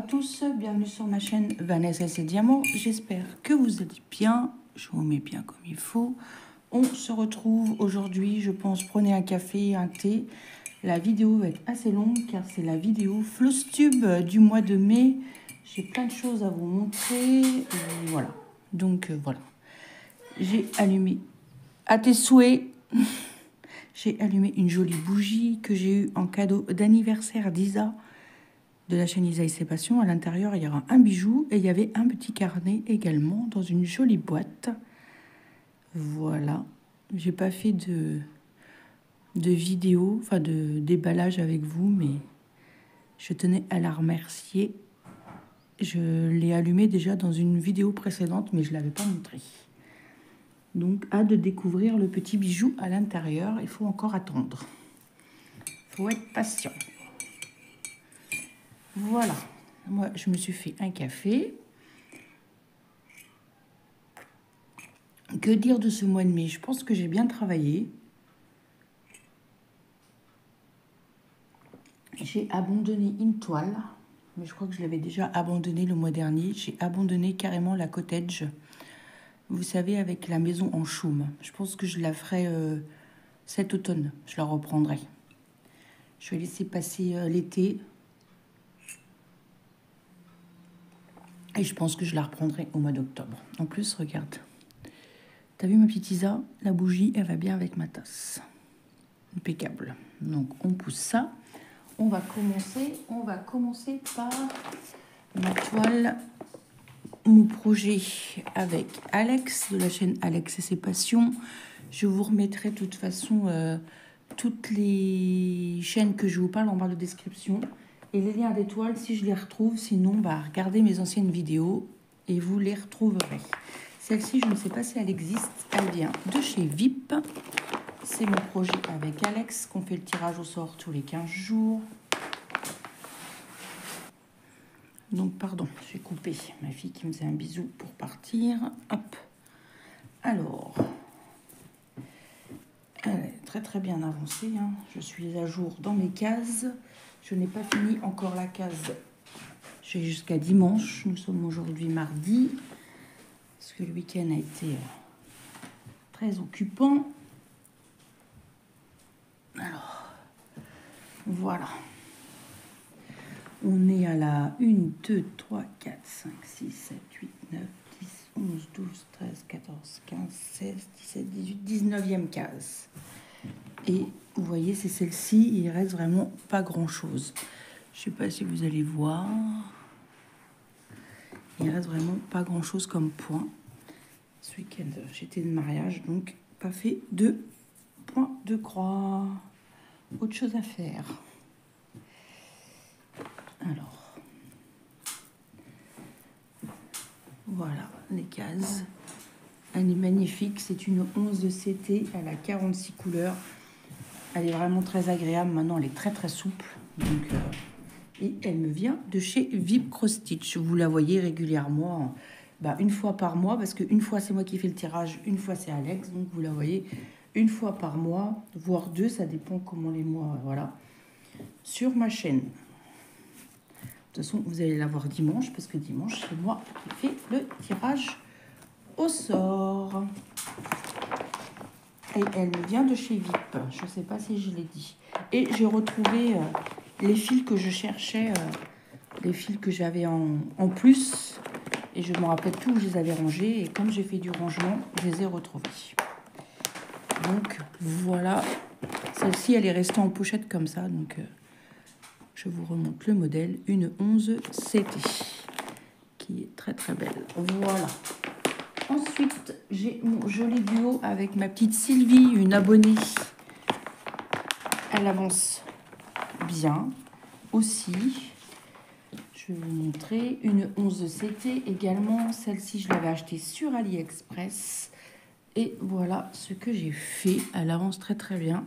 tous, bienvenue sur ma chaîne Vanessa et ses diamants. J'espère que vous allez bien, je vous mets bien comme il faut. On se retrouve aujourd'hui, je pense, prenez un café, un thé. La vidéo va être assez longue car c'est la vidéo Flosstube du mois de mai. J'ai plein de choses à vous montrer, et voilà. Donc voilà, j'ai allumé à tes souhaits. J'ai allumé une jolie bougie que j'ai eue en cadeau d'anniversaire d'Isa, de la chaîne Isa et ses passions. À l'intérieur, il y aura un bijou et il y avait un petit carnet également dans une jolie boîte. Voilà. J'ai pas fait de vidéo, enfin de déballage avec vous, mais je tenais à la remercier. Je l'ai allumé déjà dans une vidéo précédente, mais je ne l'avais pas montré. Donc, hâte de découvrir le petit bijou à l'intérieur. Il faut encore attendre. Il faut être patient. Voilà. Moi, je me suis fait un café. Que dire de ce mois de mai? Je pense que j'ai bien travaillé. J'ai abandonné une toile, mais je crois que je l'avais déjà abandonné le mois dernier. J'ai abandonné carrément la cottage. Vous savez, avec la maison en chaume. Je pense que je la ferai cet automne. Je la reprendrai. Je vais laisser passer l'été. Et je pense que je la reprendrai au mois d'octobre. En plus, regarde. T'as vu ma petite Isa? La bougie, elle va bien avec ma tasse. Impeccable. Donc, on pousse ça. On va commencer par ma toile, mon projet avec Alex, de la chaîne Alex et ses passions. Je vous remettrai de toute façon toutes les chaînes que je vous parle en barre de description. Et les liens des toiles, si je les retrouve, sinon, bah, regardez mes anciennes vidéos et vous les retrouverez. Celle-ci, je ne sais pas si elle existe. Elle vient de chez VIP. C'est mon projet avec Alex, qu'on fait le tirage au sort tous les 15 jours. Donc, pardon, je vais couper. Ma fille qui me faisait un bisou pour partir. Hop. Alors, elle est très très bien avancée. Hein. Je suis à jour dans mes cases. Je n'ai pas fini encore la case. J'ai jusqu'à dimanche. Nous sommes aujourd'hui mardi. Parce que le week-end a été très occupant. Alors, voilà. On est à la 1, 2, 3, 4, 5, 6, 7, 8, 9, 10, 11, 12, 13, 14, 15, 16, 17, 18, 19e case. Et vous voyez, c'est celle-ci, il reste vraiment pas grand-chose. Je sais pas si vous allez voir. Il reste vraiment pas grand-chose comme point. Ce week-end, j'étais de mariage, donc pas fait de point de croix. Autre chose à faire. Alors, voilà les cases. Elle est magnifique, c'est une 11 de CT, elle a 46 couleurs. Elle est vraiment très agréable, maintenant elle est très très souple. Donc, et elle me vient de chez VIP Cross Stitch. Vous la voyez régulièrement, une fois par mois, parce qu'une fois c'est moi qui fais le tirage, une fois c'est Alex. Donc vous la voyez une fois par mois, voire deux, ça dépend comment les mois, voilà, sur ma chaîne. De toute façon, vous allez la voir dimanche, parce que dimanche, c'est moi qui fais le tirage au sort. Et elle me vient de chez VIP. Je ne sais pas si je l'ai dit. Et j'ai retrouvé les fils que je cherchais, les fils que j'avais en plus. Et je ne me rappelle plus où je les avais rangés. Et comme j'ai fait du rangement, je les ai retrouvés. Donc, voilà. Celle-ci, elle est restée en pochette comme ça. Donc, je vous remonte le modèle. Une 11 CT. Qui est très, très belle. Voilà. Ensuite, j'ai mon joli duo avec ma petite Sylvie, une abonnée. Elle avance bien aussi. Je vais vous montrer une 11 CT également. Celle-ci, je l'avais achetée sur AliExpress. Et voilà ce que j'ai fait. Elle avance très très bien.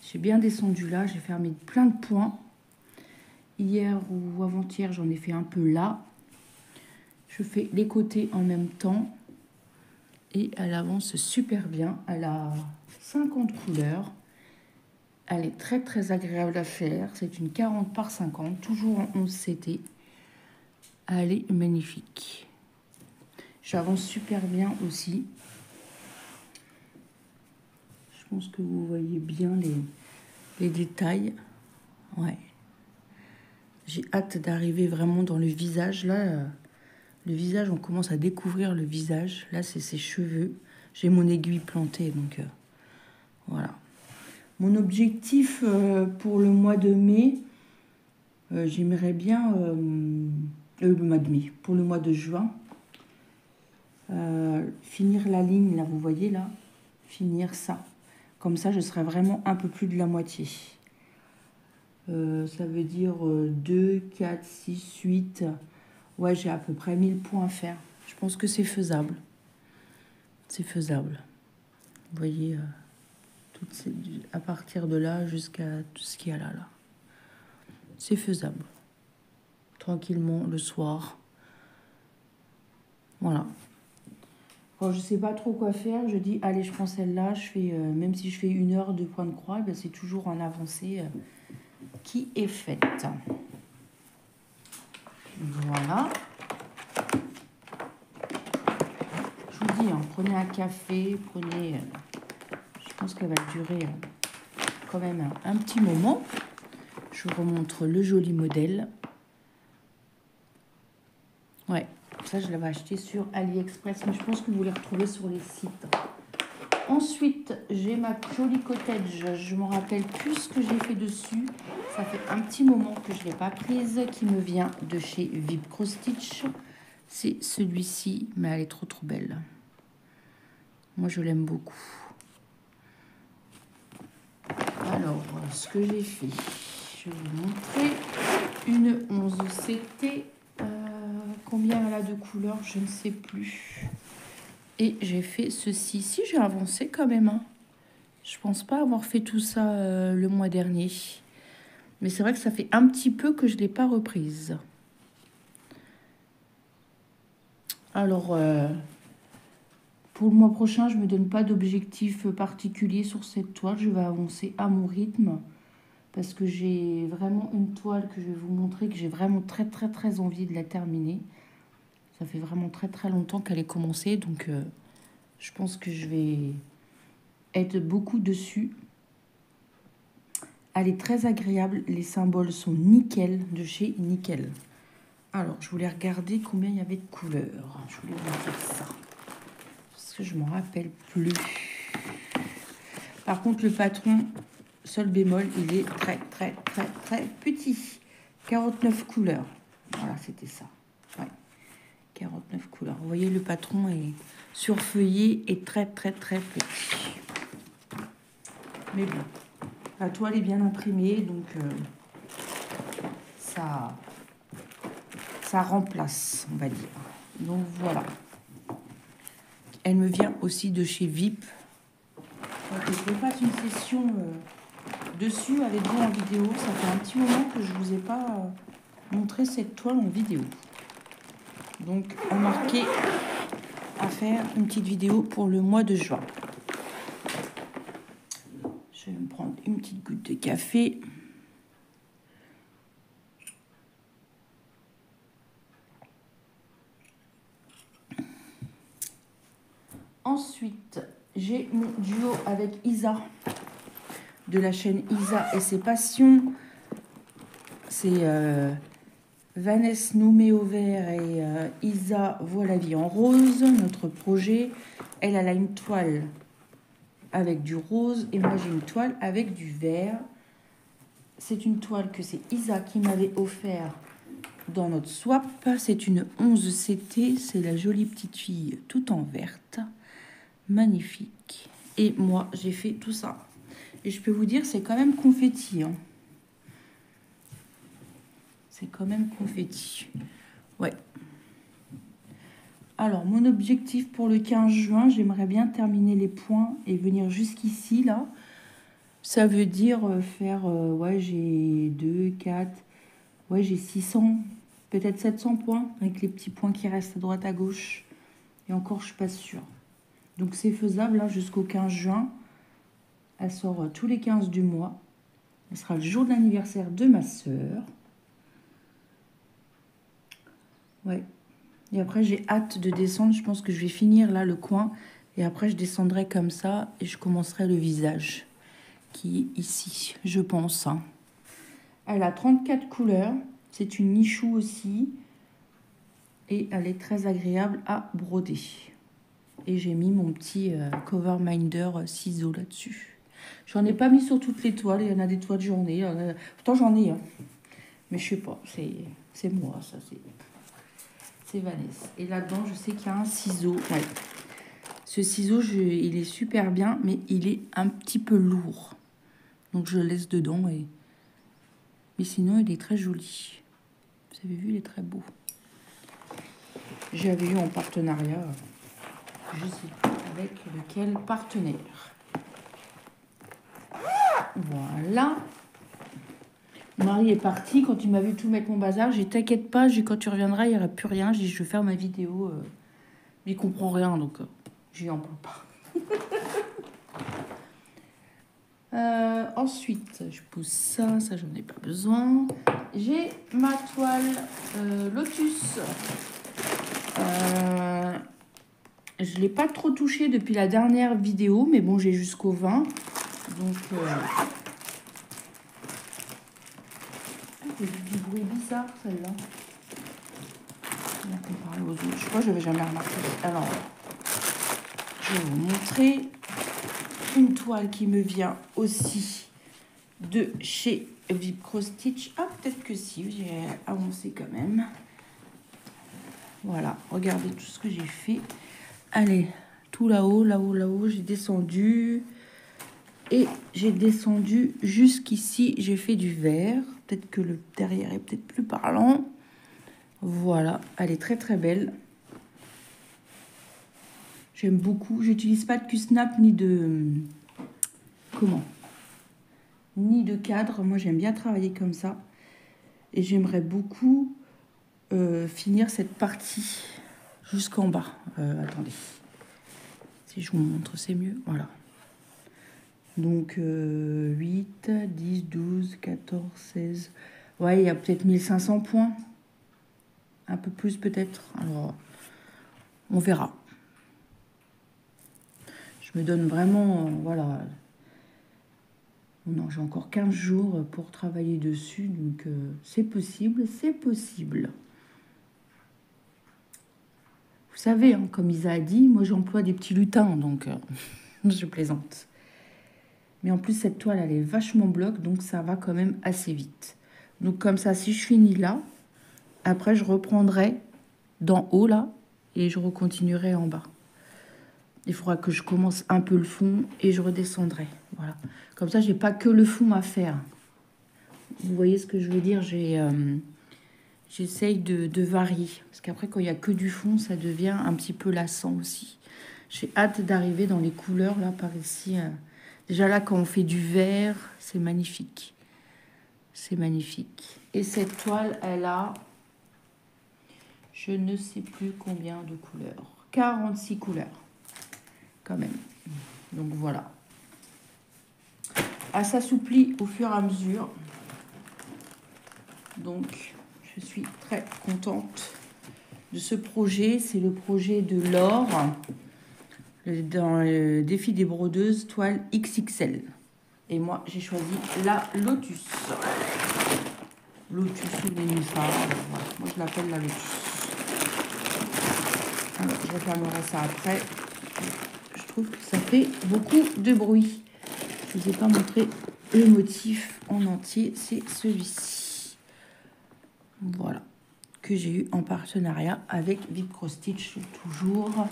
J'ai bien descendu là. J'ai fermé plein de points. Hier ou avant-hier, j'en ai fait un peu là. Je fais les côtés en même temps. Et elle avance super bien. Elle a 50 couleurs. Elle est très très agréable à faire. C'est une 40 par 50, toujours en 11 CT. Elle est magnifique. J'avance super bien aussi. Je pense que vous voyez bien les détails. Ouais. J'ai hâte d'arriver vraiment dans le visage. Là, le visage, on commence à découvrir le visage. Là, c'est ses cheveux. J'ai mon aiguille plantée, donc voilà. Mon objectif pour le mois de mai, j'aimerais bien... le mois de mai. Pour le mois de juin, finir la ligne, là, vous voyez, là. Finir ça. Comme ça, je serai vraiment un peu plus de la moitié. Ça veut dire 2, 4, 6, 8. Ouais, j'ai à peu près 1000 points à faire. Je pense que c'est faisable. C'est faisable. Vous voyez, à partir de là jusqu'à tout ce qu'il y a là. C'est faisable. Tranquillement, le soir. Voilà. Quand je ne sais pas trop quoi faire, je dis, allez, je prends celle-là. Je fais, même si je fais 1 heure de point de croix, ben, c'est toujours en avancée qui est faite. Voilà. Je vous dis, hein, prenez un café, prenez... je pense qu'elle va durer quand même un petit moment. Je vous remontre le joli modèle. Ouais, ça je l'avais acheté sur AliExpress, mais je pense que vous les retrouvez sur les sites. Ensuite, j'ai ma jolie cottage. Je ne me rappelle plus ce que j'ai fait dessus. Ça fait un petit moment que je ne l'ai pas prise, qui me vient de chez Vip Cross Stitch. C'est celui-ci, mais elle est trop belle. Moi, je l'aime beaucoup. Alors, ce que j'ai fait, je vais vous montrer. Une 11 CT. Combien elle a de couleurs, je ne sais plus. Et j'ai fait ceci. Si j'ai avancé quand même. Hein. Je pense pas avoir fait tout ça le mois dernier. Mais c'est vrai que ça fait un petit peu que je ne l'ai pas reprise. Alors, pour le mois prochain, je ne me donne pas d'objectif particulier sur cette toile. Je vais avancer à mon rythme. Parce que j'ai vraiment une toile que je vais vous montrer, que j'ai vraiment très envie de la terminer. Ça fait vraiment très longtemps qu'elle est commencée. Donc, je pense que je vais être beaucoup dessus. Elle est très agréable. Les symboles sont nickel, de chez Nickel. Alors, je voulais regarder combien il y avait de couleurs. Je voulais vous dire ça. Parce que je ne m'en rappelle plus. Par contre, le patron, sol bémol, il est très petit. 49 couleurs. Voilà, c'était ça. Ouais. 49 couleurs. Vous voyez, le patron est surfeuillé et très petit. Mais bon, la toile est bien imprimée, donc ça remplace, on va dire. Donc voilà. Elle me vient aussi de chez Vip. Je vous fasse une session dessus avec vous en vidéo. Ça fait un petit moment que je ne vous ai pas montré cette toile en vidéo. Donc, on marquait à faire une petite vidéo pour le mois de juin. Je vais me prendre une petite goutte de café. Ensuite, j'ai mon duo avec Isa, de la chaîne Isa et ses passions. C'est Vanessa Noumé au vert et Isa voit la vie en rose, notre projet. Elle a une toile avec du rose et moi j'ai une toile avec du vert. C'est une toile que c'est Isa qui m'avait offert dans notre swap. C'est une 11 CT, c'est la jolie petite fille tout en verte. Magnifique. Et moi, j'ai fait tout ça. Et je peux vous dire, c'est quand même confetti. Hein. C'est quand même confetti. Ouais. Alors, mon objectif pour le 15 juin, j'aimerais bien terminer les points et venir jusqu'ici, là. Ça veut dire faire... ouais, j'ai 2, 4... Ouais, j'ai 600, peut-être 700 points, avec les petits points qui restent à droite, à gauche. Et encore, je suis pas sûre. Donc, c'est faisable, là, jusqu'au 15 juin. Elle sort tous les 15 du mois. Ce sera le jour de l'anniversaire de ma sœur. Ouais. Et après, j'ai hâte de descendre. Je pense que je vais finir là le coin. Et après, je descendrai comme ça et je commencerai le visage qui est ici, je pense. Hein. Elle a 34 couleurs. C'est une nichou aussi. Et elle est très agréable à broder. Et j'ai mis mon petit cover minder ciseaux là-dessus. J'en ai pas mis sur toutes les toiles. Il y en a des toiles j'en ai. Pourtant, j'en ai. Hein. Mais je sais pas. C'est moi, ça. C'est Vanessa. Et là-dedans, je sais qu'il y a un ciseau. Ouais. Ce ciseau, il est super bien, mais il est un petit peu lourd. Donc, je le laisse dedans. Mais sinon, il est très joli. Vous avez vu, il est très beau. J'avais eu en partenariat, je sais pas avec lequel partenaire. Voilà. Mon mari est parti. Quand il m'a vu tout mettre mon bazar, j'ai dit t'inquiète pas, quand tu reviendras, il n'y aura plus rien. J'ai dit je vais faire ma vidéo. Il comprend rien, donc j'y en parle pas. Ensuite, je pousse ça j'en ai pas besoin. J'ai ma toile Lotus. Je ne l'ai pas trop touchée depuis la dernière vidéo, mais bon, j'ai jusqu'au 20. Donc, il y a du bruit bizarre, celle-là. Je crois que je n'avais jamais remarqué. Alors, je vais vous montrer une toile qui me vient aussi de chez Vipcro Stitch. Ah, peut-être que si, j'ai avancé quand même. Voilà, regardez tout ce que j'ai fait. Allez, tout là-haut, j'ai descendu. Et j'ai descendu jusqu'ici, j'ai fait du vert. Peut-être que le derrière est peut-être plus parlant. Voilà, elle est très très belle. J'aime beaucoup. J'utilise pas de Q-snap ni de... Comment? Ni de cadre. Moi, j'aime bien travailler comme ça. Et j'aimerais beaucoup finir cette partie jusqu'en bas. Attendez. Si je vous montre, c'est mieux. Voilà. Donc, 8, 10, 12, 14, 16... Ouais, il y a peut-être 1500 points. Un peu plus peut-être. Alors, on verra. Je me donne vraiment... voilà. Non, j'ai encore 15 jours pour travailler dessus. Donc, c'est possible, c'est possible. Vous savez, hein, comme Isa a dit, moi, j'emploie des petits lutins. Donc, je plaisante. Mais en plus, cette toile, elle est vachement bloc. Donc, ça va quand même assez vite. Donc, comme ça, si je finis là, après, je reprendrai d'en haut, là, et je recontinuerai en bas. Il faudra que je commence un peu le fond et je redescendrai. Voilà. Comme ça, j'ai pas que le fond à faire. Vous voyez ce que je veux dire? J'essaye de varier. Parce qu'après, quand il n'y a que du fond, ça devient un petit peu lassant aussi. J'ai hâte d'arriver dans les couleurs, là, par ici. Déjà là, quand on fait du vert, c'est magnifique. C'est magnifique. Et cette toile, elle a... je ne sais plus combien de couleurs. 46 couleurs. Quand même. Donc voilà. Elle s'assouplit au fur et à mesure. Donc je suis très contente de ce projet. C'est le projet de Laure dans le défi des brodeuses toile XXL. Et moi j'ai choisi la Lotus. Lotus ou nénuphar. Voilà. Moi je l'appelle la Lotus. Alors je refermerai ça après. Je trouve que ça fait beaucoup de bruit. Je ne vous ai pas montré le motif en entier, c'est celui-ci. Voilà, que j'ai eu en partenariat avec Vipcro Stitch, toujours.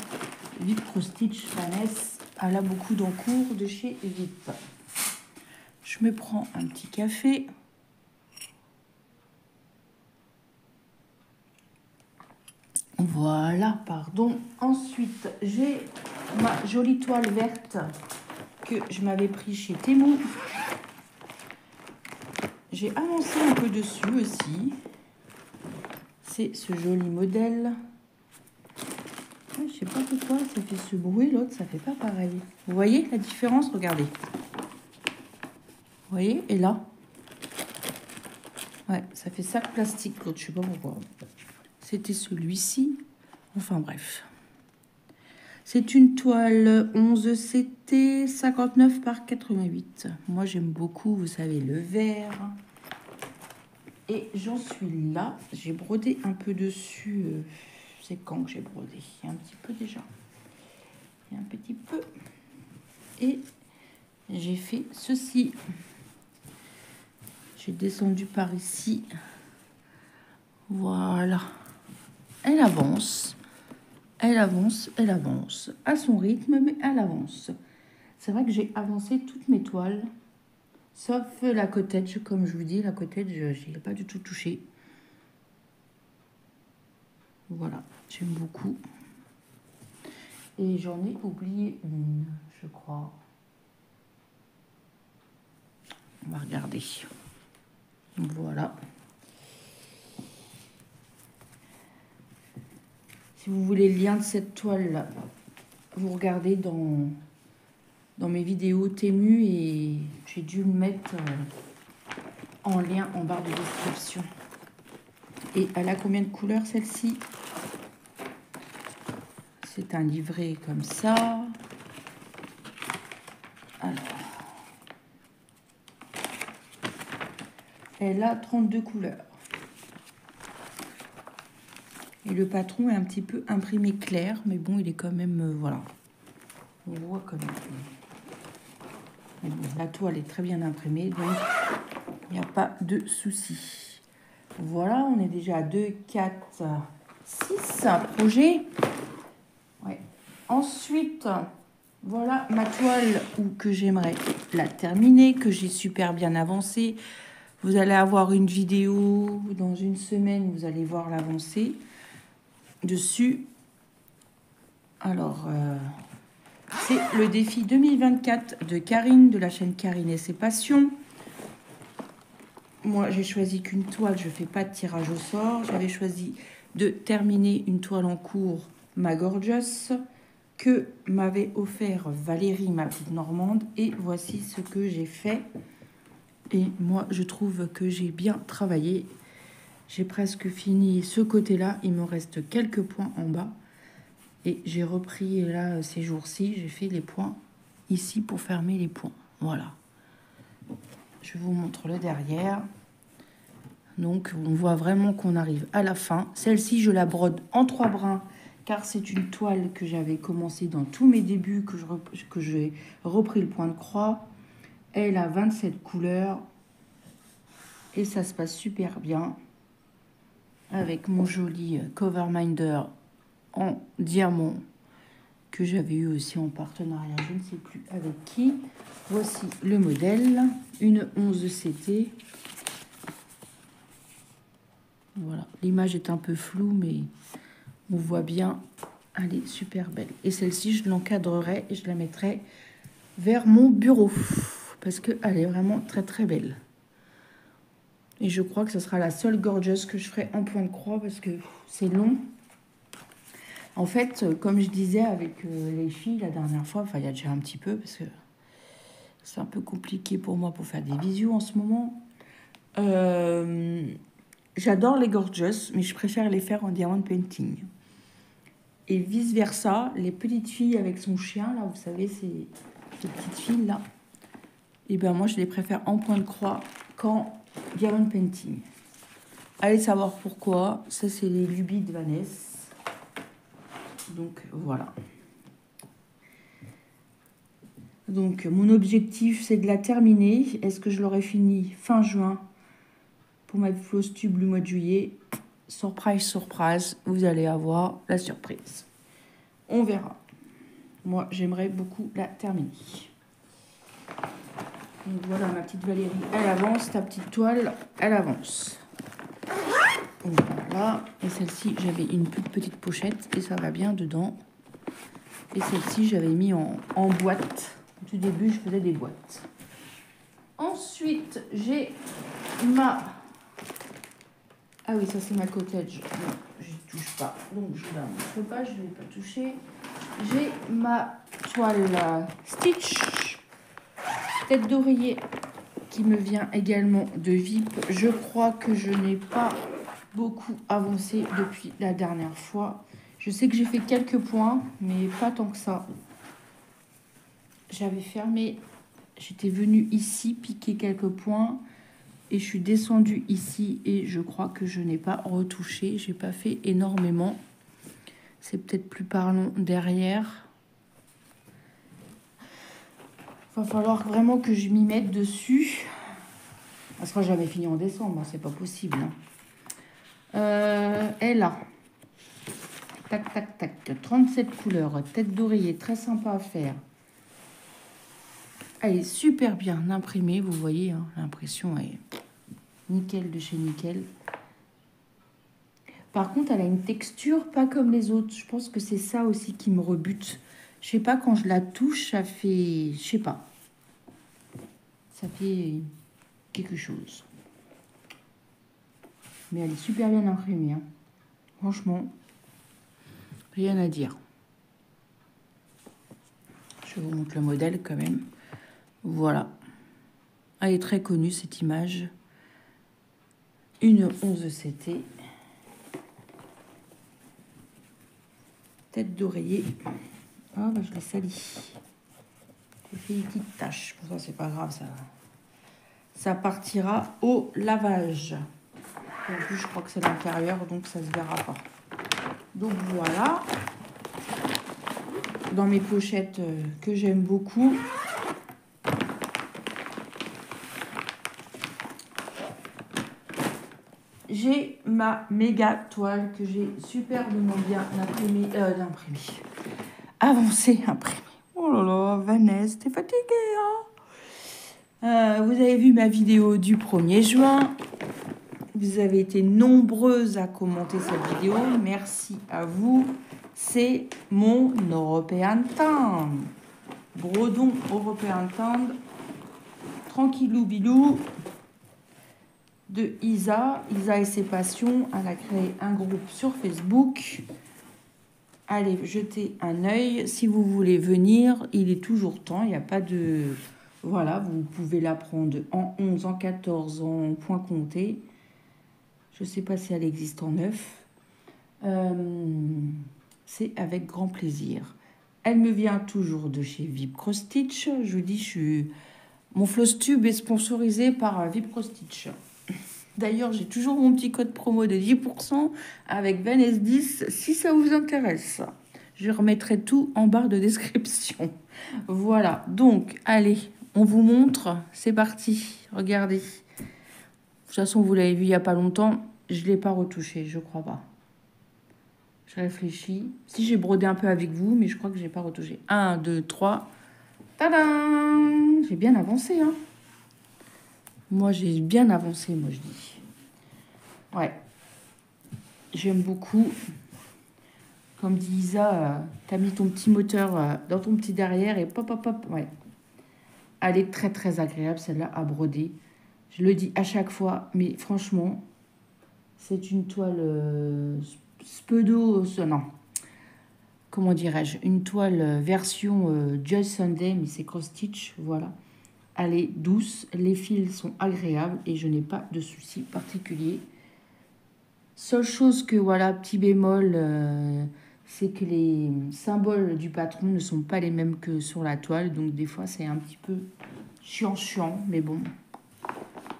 Vipcro Stitch, Vanessa, elle a beaucoup d'encours de chez Vip. Je me prends un petit café. Voilà, pardon. Ensuite, j'ai ma jolie toile verte que je m'avais pris chez Temu. J'ai avancé un peu dessus aussi. C'est ce joli modèle. Ouais, je sais pas pourquoi ça fait ce bruit, l'autre ça fait pas pareil. Vous voyez la différence? Regardez. Vous voyez? Et là? Ouais, ça fait sac plastique, l'autre, je sais pas pourquoi. c'était celui-ci. Enfin bref. C'est une toile 11 CT 59 par 88. Moi j'aime beaucoup, vous savez, le vert. Et j'en suis là. J'ai brodé un peu dessus. C'est quand que j'ai brodé? Il y a un petit peu déjà. Il y a un petit peu. Et j'ai fait ceci. J'ai descendu par ici. Voilà. Elle avance. Elle avance, elle avance. À son rythme, mais elle avance. C'est vrai que j'ai avancé toutes mes toiles. Sauf la cottage, comme je vous dis. La cottage, je n'ai pas du tout touché. Voilà. J'aime beaucoup. Et j'en ai oublié une, je crois. On va regarder. Voilà. Si vous voulez le lien de cette toile, vous regardez dans mes vidéos Temu et j'ai dû le mettre en lien en barre de description. Et elle a combien de couleurs celle-ci? C'est un livret comme ça. Alors, elle a 32 couleurs. Et le patron est un petit peu imprimé clair, mais bon, il est quand même, voilà. On voit quand même. Mais bon, la toile est très bien imprimée, donc il n'y a pas de souci. Voilà, on est déjà à 2, 4, 6 projets. Ouais. Ensuite, voilà ma toile que j'aimerais la terminer, que j'ai super bien avancée. Vous allez avoir une vidéo dans une semaine, vous allez voir l'avancée dessus. Alors, c'est le défi 2024 de Karine, de la chaîne Karine et ses passions. Moi, j'ai choisi qu'une toile, je ne fais pas de tirage au sort. J'avais choisi de terminer une toile en cours, ma Gorgeous, que m'avait offert Valérie, ma petite Normande. Et voici ce que j'ai fait. Et moi, je trouve que j'ai bien travaillé. J'ai presque fini ce côté-là. Il me reste quelques points en bas. Et j'ai repris là ces jours-ci. J'ai fait les points ici pour fermer les points. Voilà. Je vous montre le derrière. Donc, on voit vraiment qu'on arrive à la fin. Celle-ci, je la brode en 3 brins, car c'est une toile que j'avais commencé dans tous mes débuts, que j'ai repris le point de croix. Elle a 27 couleurs. Et ça se passe super bien. Avec mon joli cover minder en diamant, que j'avais eu aussi en partenariat, je ne sais plus avec qui. Voici le modèle, une 11 CT. Voilà, l'image est un peu floue, mais on voit bien, elle est super belle. Et celle-ci, je l'encadrerai et je la mettrai vers mon bureau, parce qu'elle est vraiment très très belle. Et je crois que ce sera la seule Gorgeous que je ferai en point de croix, parce que c'est long. En fait, comme je disais avec les filles la dernière fois, enfin il y a déjà un petit peu, parce que c'est un peu compliqué pour moi pour faire des visios en ce moment. J'adore les Gorgeous, mais je préfère les faire en diamond painting. Et vice versa, les petites filles avec son chien, là, vous savez, ces petites filles là, et ben moi je les préfère en point de croix qu'en diamond painting. Allez savoir pourquoi. Ça, c'est les lubies de Vanessa. Donc voilà. Donc mon objectif, c'est de la terminer. Est-ce que je l'aurai fini fin juin pour ma floss tube le mois de juillet? Surprise, surprise, vous allez avoir la surprise. On verra. Moi, j'aimerais beaucoup la terminer. Donc voilà, ma petite Valérie, elle avance. Ta petite toile, elle avance. Voilà. Et celle-ci, j'avais une toute petite pochette et ça va bien dedans. Et celle-ci, j'avais mis en boîte. Au tout début, je faisais des boîtes. Ensuite, j'ai ma... Ah oui, ça c'est ma cottage. Non, je ne touche pas. Donc je ne la montre pas, je ne vais pas toucher. J'ai ma toile Stitch, tête d'oreiller, qui me vient également de VIP. Je crois que je n'ai pas beaucoup avancé depuis la dernière fois. Je sais que j'ai fait quelques points, mais pas tant que ça. J'avais fermé, j'étais venue ici piquer quelques points et je suis descendue ici et je crois que je n'ai pas retouché. J'ai pas fait énormément. C'est peut-être plus parlant derrière. Va falloir vraiment que je m'y mette dessus. Ça sera jamais fini en décembre, c'est pas possible. Elle a tac tac tac 37 couleurs, tête d'oreiller, très sympa à faire. Elle est super bien imprimée, vous voyez, hein, l'impression est nickel de chez nickel. Par contre, elle a une texture pas comme les autres. Je pense que c'est ça aussi qui me rebute. Je sais pas, quand je la touche, ça fait... Je sais pas. Ça fait quelque chose. Mais elle est super bien imprimée. Hein. Franchement, rien à dire. Je vous montre le modèle quand même. Voilà. Elle est très connue, cette image. Une 11 CT. Tête d'oreiller. Ah, bah, je l'ai sali. J'ai fait une petite tache. Pour ça, c'est pas grave. Ça partira au lavage. En plus, je crois que c'est l'intérieur, donc ça se verra pas. Donc voilà. Dans mes pochettes que j'aime beaucoup. J'ai ma méga toile que j'ai superbement bien imprimée. Avancée, imprimée. Oh là là, Vanessa, t'es fatiguée, hein? Vous avez vu ma vidéo du 1er juin. Vous avez été nombreuses à commenter cette vidéo. Merci à vous. C'est mon European Tan. Bredon European Tan. Tranquillou bilou. De Isa et ses passions. Elle a créé un groupe sur Facebook. Allez jeter un œil. Si vous voulez venir, il est toujours temps. Il n'y a pas de... Voilà, vous pouvez la prendre en 11, en 14, en point compté. Je ne sais pas si elle existe en 9. C'est avec grand plaisir. Elle me vient toujours de chez Vibro Stitch. Je vous dis, mon floss tube est sponsorisé par Vibro Stitch. D'ailleurs, j'ai toujours mon petit code promo de 10% avec VANES10 si ça vous intéresse. Je remettrai tout en barre de description. Voilà, donc, allez, on vous montre. C'est parti, regardez. De toute façon, vous l'avez vu il n'y a pas longtemps. Je ne l'ai pas retouché, je crois pas. Je réfléchis. Si, j'ai brodé un peu avec vous, mais je crois que je n'ai pas retouché. 1, 2, 3. Tadam! J'ai bien avancé, hein. Moi, j'ai bien avancé, moi, je dis. Ouais. J'aime beaucoup. Comme dit Isa, t'as mis ton petit moteur dans ton petit derrière et pop, pop, pop. Ouais. Elle est très, très agréable, celle-là, à broder. Je le dis à chaque fois, mais franchement, c'est une toile Speedo, non. Comment dirais-je? Une toile version Just Sunday, mais c'est cross-stitch, voilà. Elle est douce, les fils sont agréables et je n'ai pas de soucis particuliers. Seule chose que, voilà, petit bémol, c'est que les symboles du patron ne sont pas les mêmes que sur la toile. Donc, des fois, c'est un petit peu chiant, mais bon.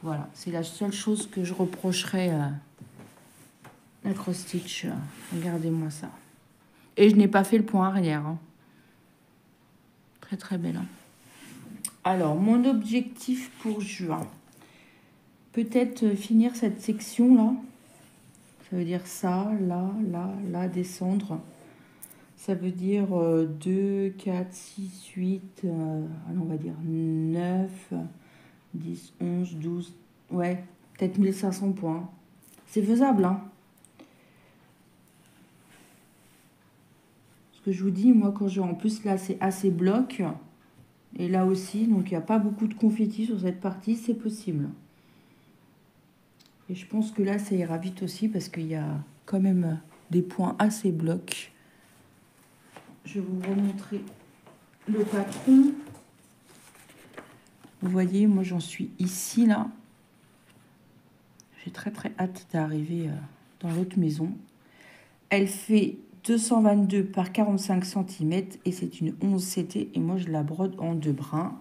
Voilà, c'est la seule chose que je reprocherais à cross-stitch. Regardez-moi ça. Et je n'ai pas fait le point arrière. Hein. Très, très belle. Hein. Alors, mon objectif pour juin. Peut-être finir cette section-là. Ça veut dire ça, là, descendre. Ça veut dire 2, 4, 6, 8, on va dire 9, 10, 11, 12, ouais, peut-être 1500 points. C'est faisable, hein. Ce que je vous dis, moi, quand j'ai en plus, là, c'est assez bloc. Et là aussi, donc il n'y a pas beaucoup de confettis sur cette partie, c'est possible. Et je pense que là, ça ira vite aussi parce qu'il y a quand même des points assez blocs. Je vais vous remontrer le patron. Vous voyez, moi, j'en suis ici, là. J'ai très, très hâte d'arriver dans l'autre maison. Elle fait 222 par 45 cm et c'est une 11 CT et moi je la brode en 2 brins.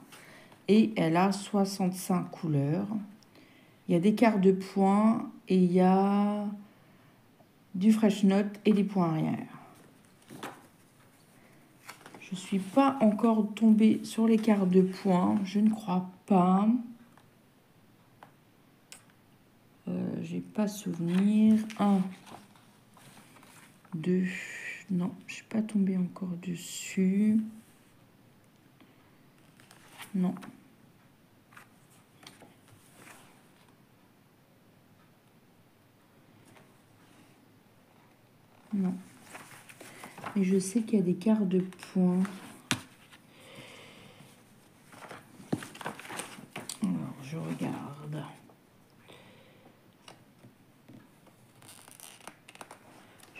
Et elle a 65 couleurs. Il y a des quarts de points et il y a du fresh note et des points arrière. Je ne suis pas encore tombée sur les quarts de points, je ne crois pas. J'ai pas souvenir. 1, 2, non, je suis pas tombée encore dessus. Non. Non. Et je sais qu'il y a des quarts de points. Alors, je regarde.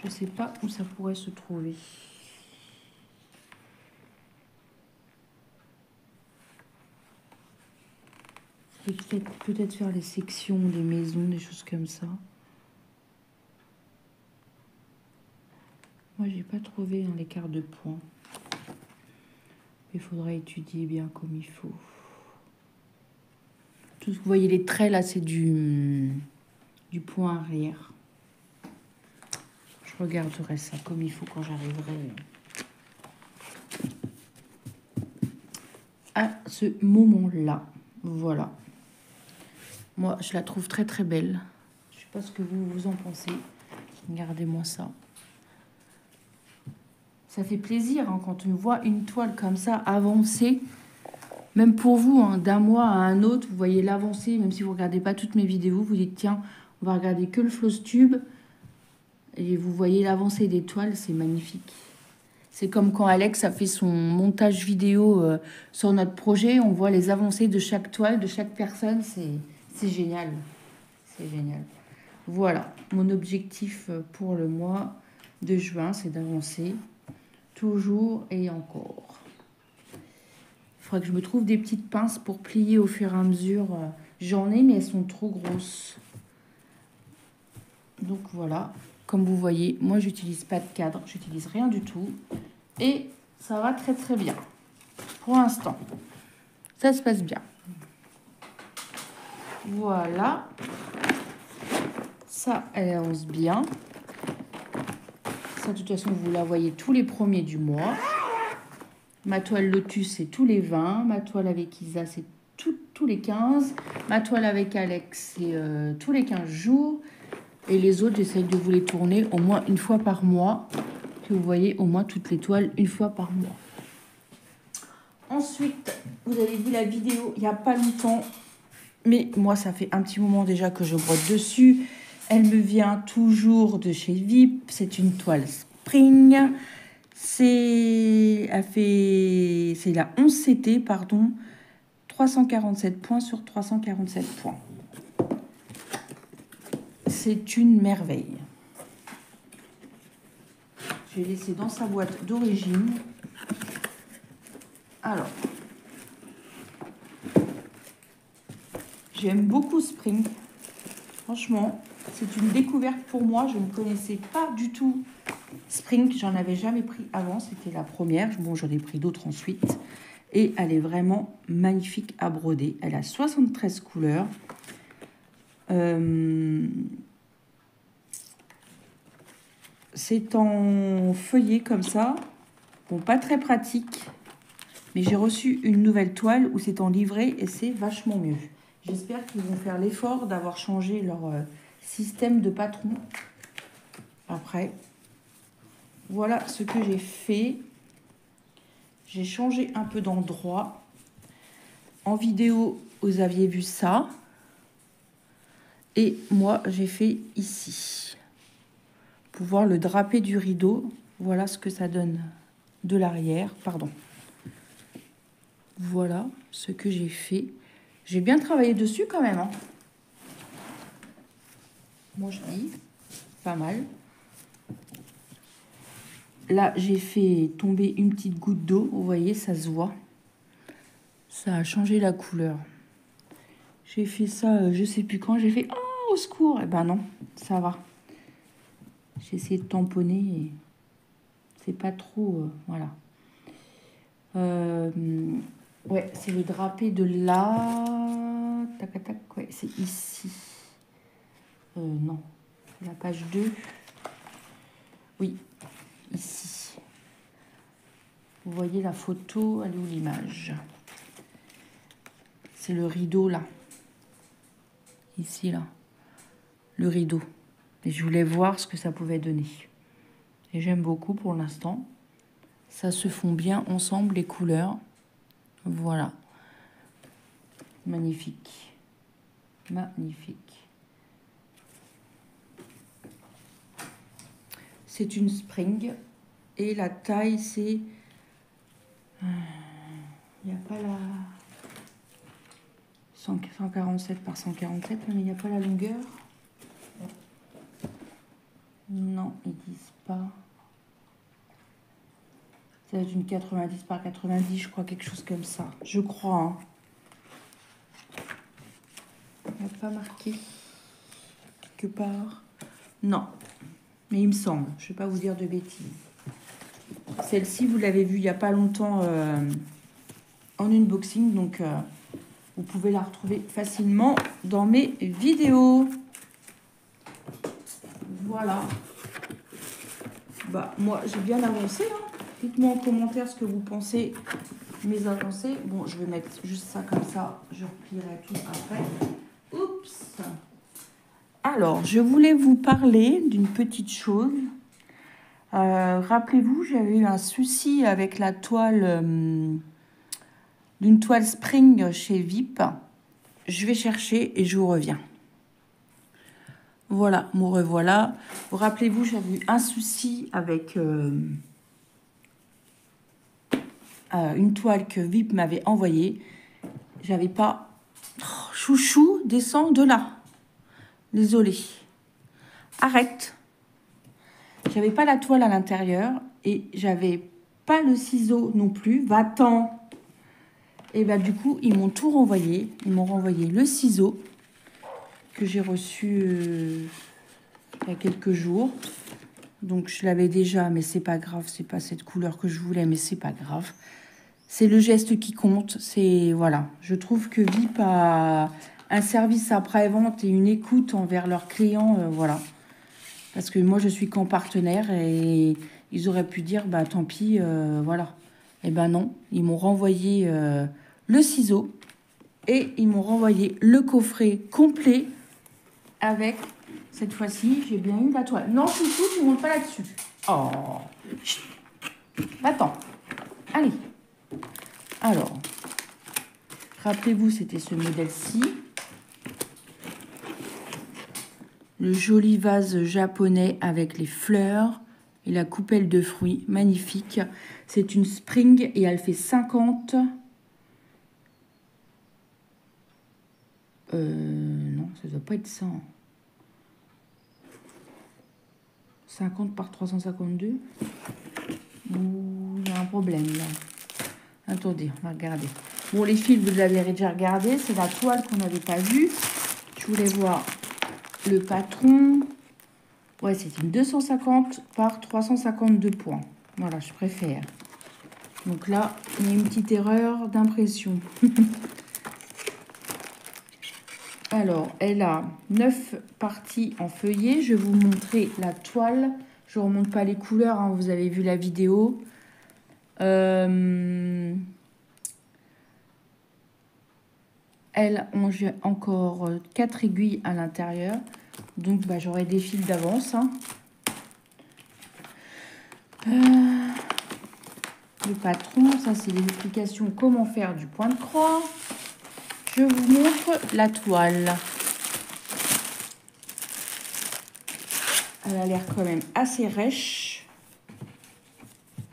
Je sais pas où ça pourrait se trouver. Et peut-être faire les sections des maisons, des choses comme ça. Moi, j'ai pas trouvé les quarts de points. Il faudra étudier bien comme il faut. Tout ce que vous voyez, les traits là, c'est du point arrière. Je regarderai ça comme il faut quand j'arriverai à ce moment-là. Voilà. Moi, je la trouve très très belle. Je sais pas ce que vous en pensez. Regardez-moi ça. Ça fait plaisir hein, quand on voit une toile comme ça avancer. Même pour vous, hein, d'un mois à un autre, vous voyez l'avancée. Même si vous ne regardez pas toutes mes vidéos, vous dites tiens, on va regarder que le floss tube. Et vous voyez l'avancée des toiles, c'est magnifique. C'est comme quand Alex a fait son montage vidéo sur notre projet. On voit les avancées de chaque toile, de chaque personne. C'est génial. C'est génial. Voilà, mon objectif pour le mois de juin, c'est d'avancer toujours et encore. Il faudra que je me trouve des petites pinces pour plier au fur et à mesure. J'en ai, mais elles sont trop grosses. Donc voilà, comme vous voyez, moi, j'utilise pas de cadre. J'utilise rien du tout. Et ça va très très bien. Pour l'instant, ça se passe bien. Voilà. Ça, elle avance bien. Ça, de toute façon, vous la voyez tous les premiers du mois. Ma toile Lotus, c'est tous les 20. Ma toile avec Isa, c'est tous les 15. Ma toile avec Alex, c'est tous les 15 jours. Et les autres, j'essaye de vous les tourner au moins une fois par mois. Que vous voyez au moins toutes les toiles une fois par mois. Ensuite, vous avez vu la vidéo il n'y a pas longtemps. Mais moi, ça fait un petit moment déjà que je brode dessus. Elle me vient toujours de chez VIP. C'est une toile Spring. C'est la 11 CT, pardon. 347 points sur 347 points. C'est une merveille. Je l'ai laissé dans sa boîte d'origine. Alors, j'aime beaucoup Spring. Franchement, c'est une découverte pour moi. Je ne connaissais pas du tout Spring. J'en avais jamais pris avant. C'était la première. Bon, j'en ai pris d'autres ensuite. Et elle est vraiment magnifique à broder. Elle a 73 couleurs. C'est en feuillet comme ça. Bon, pas très pratique. Mais j'ai reçu une nouvelle toile où c'est en livré et c'est vachement mieux. J'espère qu'ils vont faire l'effort d'avoir changé leur système de patron. Après, voilà ce que j'ai fait. J'ai changé un peu d'endroit. En vidéo, vous aviez vu ça. Et moi, j'ai fait ici. Pour voir le drapé du rideau. Voilà ce que ça donne de l'arrière. Pardon. Voilà ce que j'ai fait. J'ai bien travaillé dessus quand même. Hein. Moi, je dis pas mal. Là, j'ai fait tomber une petite goutte d'eau. Vous voyez, ça se voit. Ça a changé la couleur. J'ai fait ça, je sais plus quand. J'ai fait, oh, au secours. Eh ben non, ça va. J'ai essayé de tamponner et c'est pas trop... voilà. Ouais, c'est le drapé de là. Tac, tac, tac. Ouais, c'est ici. Non. La page 2. Oui, ici. Vous voyez la photo, elle est où l'image? C'est le rideau là. Ici, là. Le rideau. Et je voulais voir ce que ça pouvait donner. Et j'aime beaucoup pour l'instant. Ça se fond bien ensemble, les couleurs. Voilà. Magnifique. Magnifique. C'est une spring. Et la taille, c'est... Il n'y a pas la... 147 par 147, mais il n'y a pas la longueur. Non, ils disent pas. Ça va être une 90 par 90, je crois, quelque chose comme ça. Je crois, hein. Il n'y a pas marqué quelque part. Non, mais il me semble. Je ne vais pas vous dire de bêtises. Celle-ci, vous l'avez vue il n'y a pas longtemps en unboxing, donc vous pouvez la retrouver facilement dans mes vidéos. Voilà. Bah, moi, j'ai bien avancé, hein. Dites-moi en commentaire ce que vous pensez, mes avancées. Bon, je vais mettre juste ça comme ça. Je replierai tout après. Oups. Alors, je voulais vous parler d'une petite chose. Rappelez-vous, j'avais eu un souci avec la toile, d'une toile spring chez VIP. Je vais chercher et je vous reviens. Voilà, me revoilà. Rappelez-vous, j'avais eu un souci avec une toile que VIP m'avait envoyée. J'avais pas... Oh, chouchou, descends de là. Désolée. Arrête. J'avais pas la toile à l'intérieur et j'avais pas le ciseau non plus. Va-t'en. Et bah du coup, ils m'ont tout renvoyé. Ils m'ont renvoyé le ciseau que j'ai reçu il y a quelques jours. Donc je l'avais déjà, mais c'est pas grave. C'est pas cette couleur que je voulais, mais c'est pas grave. C'est le geste qui compte. C'est voilà. Je trouve que VIP a un service après-vente et une écoute envers leurs clients. Voilà. Parce que moi, je suis qu'en partenaire et ils auraient pu dire, bah tant pis, voilà. Et ben non, ils m'ont renvoyé le ciseau et ils m'ont renvoyé le coffret complet avec, cette fois-ci, j'ai bien eu la toile. Non, Chouchou, tu ne montes pas là-dessus. Oh, chut. Attends, allez. Alors, rappelez-vous, c'était ce modèle-ci. Le joli vase japonais avec les fleurs et la coupelle de fruits, magnifique. C'est une spring et elle fait 50. Non, ça doit pas être ça. 50 par 352. Ouh, il y a un problème là. Attendez, on va regarder. Bon, les fils, vous l'avez déjà regardé. C'est la toile qu'on n'avait pas vue. Je voulais voir le patron. Ouais, c'est une 250 par 352 points. Voilà, je préfère. Donc là, il y a une petite erreur d'impression. Alors, elle a 9 parties en feuillet. Je vais vous montrer la toile. Je ne remonte pas les couleurs, hein, vous avez vu la vidéo. Elle a encore 4 aiguilles à l'intérieur. Donc, bah, j'aurai des fils d'avance. Hein. Le patron, ça c'est l'explication comment faire du point de croix. Je vous montre la toile. Elle a l'air quand même assez rêche.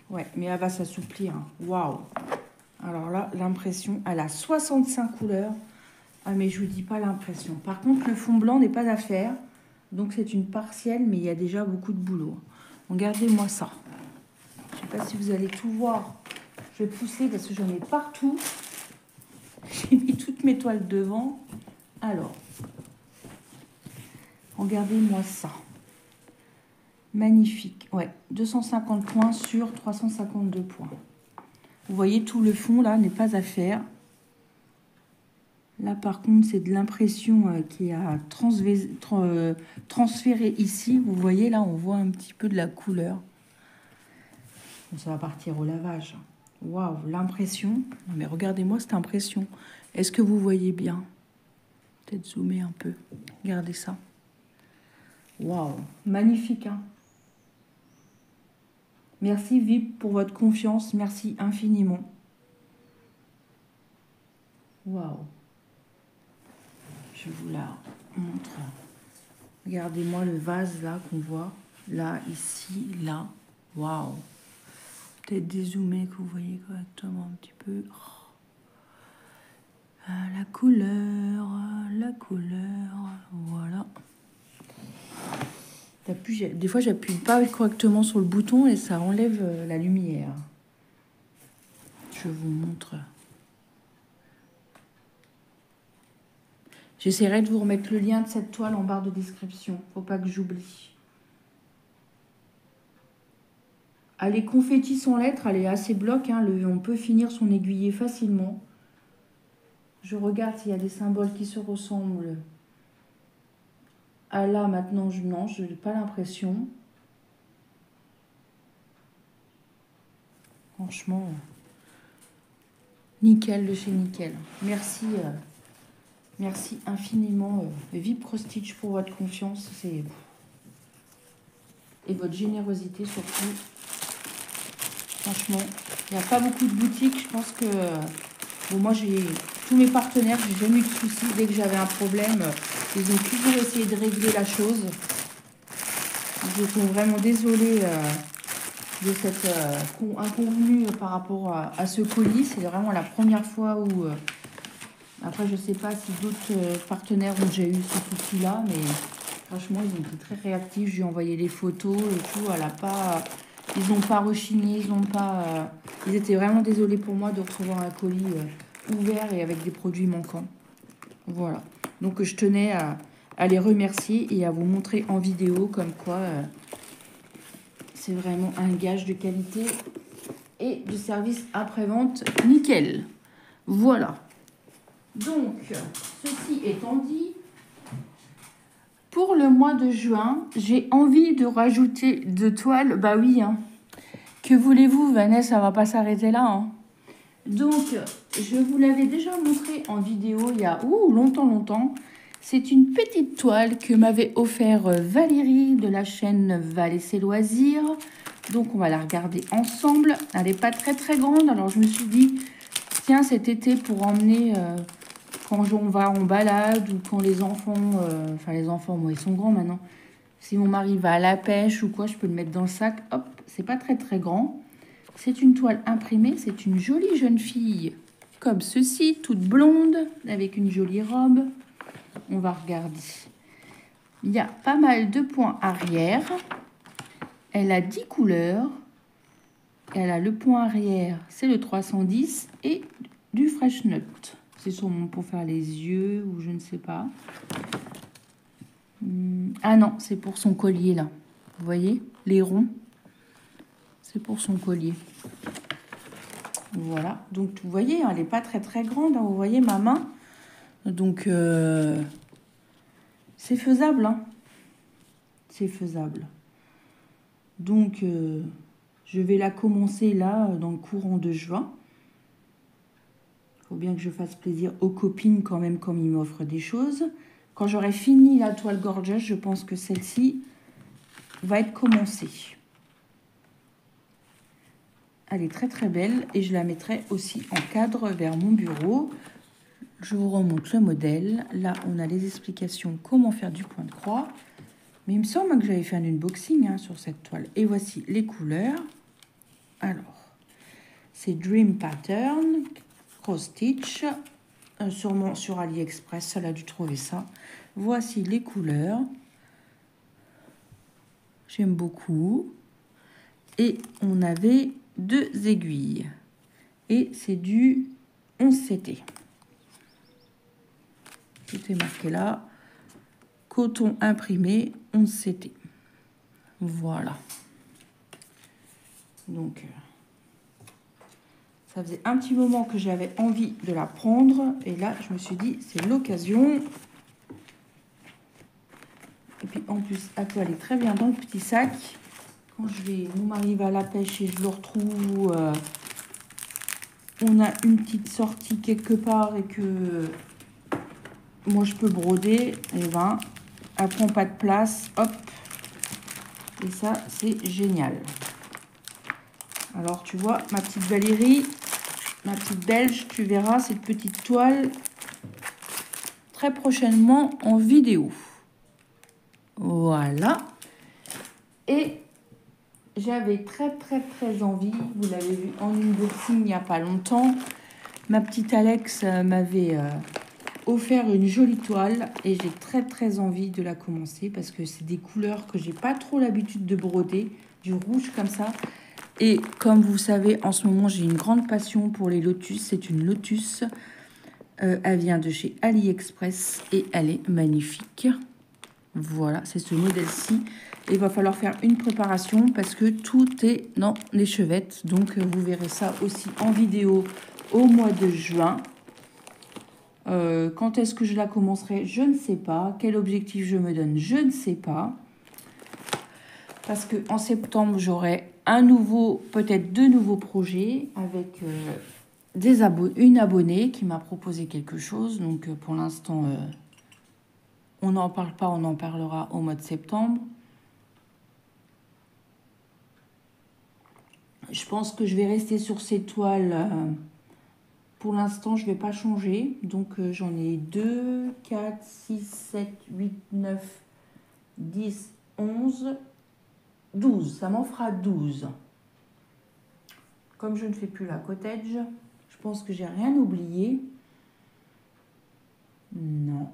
Ouais, mais elle va s'assouplir. Hein. Waouh! Alors là, l'impression, elle a 65 couleurs. Ah, mais je vous dis pas l'impression. Par contre, le fond blanc n'est pas à faire. Donc, c'est une partielle, mais il y a déjà beaucoup de boulot. Regardez-moi ça. Je sais pas si vous allez tout voir. Je vais pousser parce que j'en ai partout. J'ai mis toutes mes toiles devant. Alors, regardez-moi ça. Magnifique. Ouais, 250 points sur 352 points. Vous voyez, tout le fond, là, n'est pas à faire. Là, par contre, c'est de l'impression qui a transféré ici. Vous voyez, là, on voit un petit peu de la couleur. Bon, ça va partir au lavage. Waouh, l'impression. Non, mais regardez-moi cette impression. Est-ce que vous voyez bien? Peut-être zoomer un peu. Regardez ça. Waouh, magnifique, hein? Merci, VIP, pour votre confiance. Merci infiniment. Waouh. Je vous la montre. Regardez-moi le vase là qu'on voit. Là, ici, là. Waouh. Peut-être dézoomer que vous voyez correctement un petit peu. Oh. La couleur. Voilà. Des fois, j'appuie pas correctement sur le bouton et ça enlève la lumière. Je vous montre. J'essaierai de vous remettre le lien de cette toile en barre de description. Faut pas que j'oublie. Elle est confetti sans lettres, elle est assez bloc. Hein, on peut finir son aiguillé facilement. Je regarde s'il y a des symboles qui se ressemblent. Ah là, maintenant, non, je n'ai pas l'impression. Franchement, nickel de chez nickel. Merci. Merci infiniment, VIP Pro Stitch, pour votre confiance et votre générosité surtout. Franchement, il n'y a pas beaucoup de boutiques. Je pense que bon, moi, j'ai tous mes partenaires, j'ai jamais eu de soucis. Dès que j'avais un problème, ils ont toujours essayé de régler la chose. Je suis vraiment désolée de cet inconvenu par rapport à ce colis. C'est vraiment la première fois où... Après, je ne sais pas si d'autres partenaires ont déjà eu ce souci-là, mais franchement, ils ont été très réactifs. J'ai envoyé les photos et tout. Ils n'ont pas rechigné, ils étaient vraiment désolés pour moi de recevoir un colis ouvert et avec des produits manquants. Voilà. Donc, je tenais à les remercier et à vous montrer en vidéo comme quoi c'est vraiment un gage de qualité et du service après-vente nickel. Voilà. Donc, ceci étant dit, pour le mois de juin, j'ai envie de rajouter de toiles. Bah oui, hein. Que voulez-vous, Vanessa, ça va pas s'arrêter là. Hein. Donc, je vous l'avais déjà montré en vidéo il y a longtemps. C'est une petite toile que m'avait offert Valérie de la chaîne Val et ses loisirs. Donc, on va la regarder ensemble. Elle n'est pas très grande, alors je me suis dit, tiens, cet été, pour emmener... quand on va en balade ou quand les enfants, les enfants, moi, ils sont grands maintenant. Si mon mari va à la pêche ou quoi, je peux le mettre dans le sac. Hop, c'est pas très grand. C'est une toile imprimée. C'est une jolie jeune fille comme ceci, toute blonde, avec une jolie robe. On va regarder. Il y a pas mal de points arrière. Elle a 10 couleurs. Elle a le point arrière, c'est le 310 et du fresh note. C'est sûrement pour faire les yeux ou je ne sais pas. Ah non, c'est pour son collier là. Vous voyez, les ronds. C'est pour son collier. Voilà. Donc, vous voyez, elle n'est pas très grande. Hein. Vous voyez ma main. Donc, c'est faisable. Hein. C'est faisable. Donc, je vais la commencer là, dans le courant de juin. Il faut bien que je fasse plaisir aux copines quand même, comme ils m'offrent des choses. Quand j'aurai fini la toile gorgeous, je pense que celle-ci va être commencée. Elle est très belle et je la mettrai aussi en cadre vers mon bureau. Je vous remonte le modèle. Là, on a les explications comment faire du point de croix. Mais il me semble que j'avais fait un unboxing sur cette toile. Et voici les couleurs. Alors, c'est Dream Pattern, Cross Stitch. Sûrement sur AliExpress, elle a dû trouver ça. Voici les couleurs. J'aime beaucoup. Et on avait 2 aiguilles. Et c'est du 11 CT. Tout est marqué là. Coton imprimé 11 CT. Voilà. Donc, ça faisait un petit moment que j'avais envie de la prendre. Et là, je me suis dit, c'est l'occasion. Et puis, en plus, elle peut aller très bien dans le petit sac. Quand mon mari va à la pêche et je le retrouve, on a une petite sortie quelque part et que moi, je peux broder. Et ben, elle prend pas de place. Hop. Et ça, c'est génial. Alors, tu vois, ma petite Valérie, ma petite Belge, tu verras cette petite toile très prochainement en vidéo. Voilà. Et j'avais très envie, vous l'avez vu en unboxing il n'y a pas longtemps, ma petite Alex m'avait offert une jolie toile et j'ai très envie de la commencer parce que c'est des couleurs que j'ai pas trop l'habitude de broder, du rouge comme ça. Et comme vous savez, en ce moment, j'ai une grande passion pour les lotus. C'est une lotus. Elle vient de chez AliExpress et elle est magnifique. Voilà, c'est ce modèle-ci. Il va falloir faire une préparation parce que tout est dans l'échevette. Donc, vous verrez ça aussi en vidéo au mois de juin. Quand est-ce que je la commencerai? Je ne sais pas. Quel objectif je me donne? Je ne sais pas. Parce qu'en septembre, j'aurai peut-être 2 nouveaux projets avec une abonnée qui m'a proposé quelque chose. Donc, pour l'instant, on n'en parle pas, on en parlera au mois de septembre. Je pense que je vais rester sur ces toiles. Pour l'instant, je ne vais pas changer. Donc, j'en ai 2, 4, 6, 7, 8, 9, 10, 11... 12, ça m'en fera 12. Comme je ne fais plus la cottage, je pense que j'ai rien oublié. Non.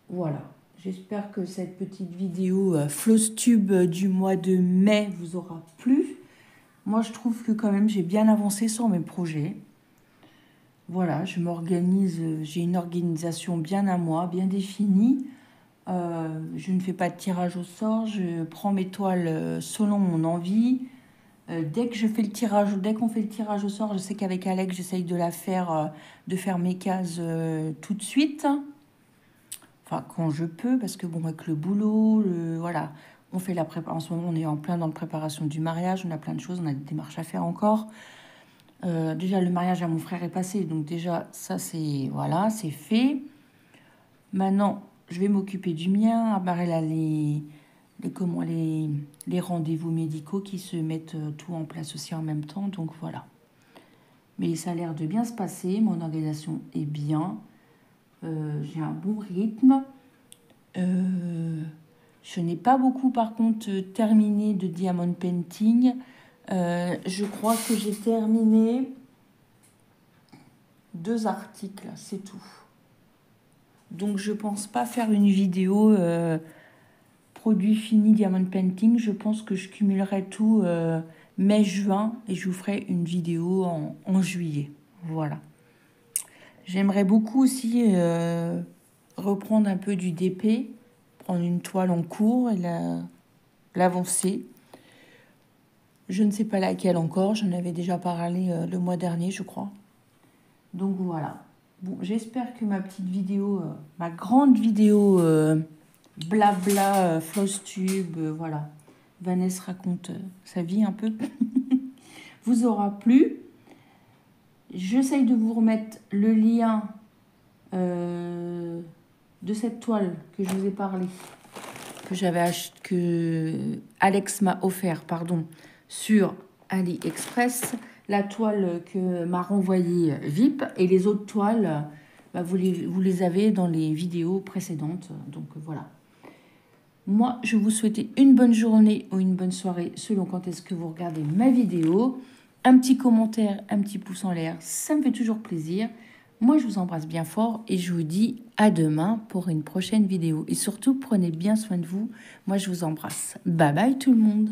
Voilà. J'espère que cette petite vidéo Flosstube du mois de mai vous aura plu. Moi, je trouve que quand même, j'ai bien avancé sur mes projets. Voilà, je m'organise, j'ai une organisation bien à moi, bien définie. Je ne fais pas de tirage au sort, je prends mes toiles selon mon envie. Dès qu'on fait le tirage au sort, je sais qu'avec Alex, j'essaye de de faire mes cases tout de suite. Enfin, quand je peux, parce que bon, avec le boulot, voilà, on fait la préparation. En ce moment, on est en plein dans la préparation du mariage, on a plein de choses, on a des démarches à faire encore. Déjà, le mariage à mon frère est passé, donc déjà, ça, voilà, c'est fait. Maintenant, je vais m'occuper du mien. Barrer là les rendez-vous médicaux qui se mettent tout en place aussi en même temps. Donc voilà. Mais ça a l'air de bien se passer. Mon organisation est bien. J'ai un bon rythme. Je n'ai pas beaucoup par contre terminé de diamond painting. Je crois que j'ai terminé 2 articles, c'est tout. Donc, je pense pas faire une vidéo produit fini Diamond Painting. Je pense que je cumulerai tout mai-juin et je vous ferai une vidéo en juillet. Voilà. J'aimerais beaucoup aussi reprendre un peu du DP, prendre une toile en cours et l'avancer. Je ne sais pas laquelle encore. J'en avais déjà parlé le mois dernier, je crois. Donc, voilà. Bon, j'espère que ma petite vidéo, ma grande vidéo blabla, Flosstube, voilà, Vanessa raconte sa vie un peu, vous aura plu. J'essaye de vous remettre le lien de cette toile que je vous ai parlé, que j'avais acheté, que Alex m'a offert, pardon, sur AliExpress. La toile que m'a renvoyée VIP et les autres toiles, bah, vous les avez dans les vidéos précédentes. Donc voilà. Moi, je vous souhaite une bonne journée ou une bonne soirée selon quand est-ce que vous regardez ma vidéo. Un petit commentaire, un petit pouce en l'air, ça me fait toujours plaisir. Moi, je vous embrasse bien fort et je vous dis à demain pour une prochaine vidéo. Et surtout, prenez bien soin de vous. Moi, je vous embrasse. Bye bye tout le monde.